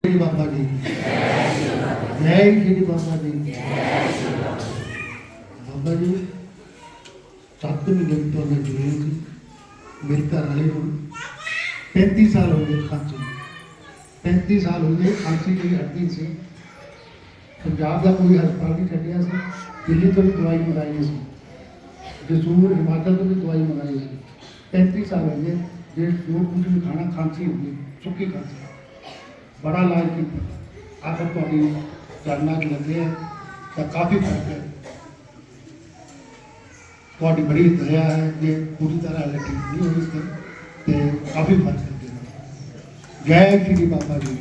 श्री बाबा जी जय श्री बाबा जी। बाबा जी 7 महीने तो मैं जुड़े थी। मेरे घर वाले को 35 साल हो गए खांसी, 35 साल हो गए खांसी की हटती सी। पंजाब का कोई हस्पताल नहीं छड्डिया सी, दिल्ली तो भी दवाई मंगाई सी, जसूर हिमाचल तो भी दवाई मंगाई सी। 35 साल हो गए जो कुछ भी खाना खांसी हो गई, सुखी खांसी, बड़ा इलाज किया। आखिर थोड़ी चरणा च लगे है तो काफ़ी फर्क है। थोड़ी बड़ी दया है कि पूरी तरह हाले ठीक नहीं हुई तो काफ़ी फर्क है। जय श्री बाबा जी।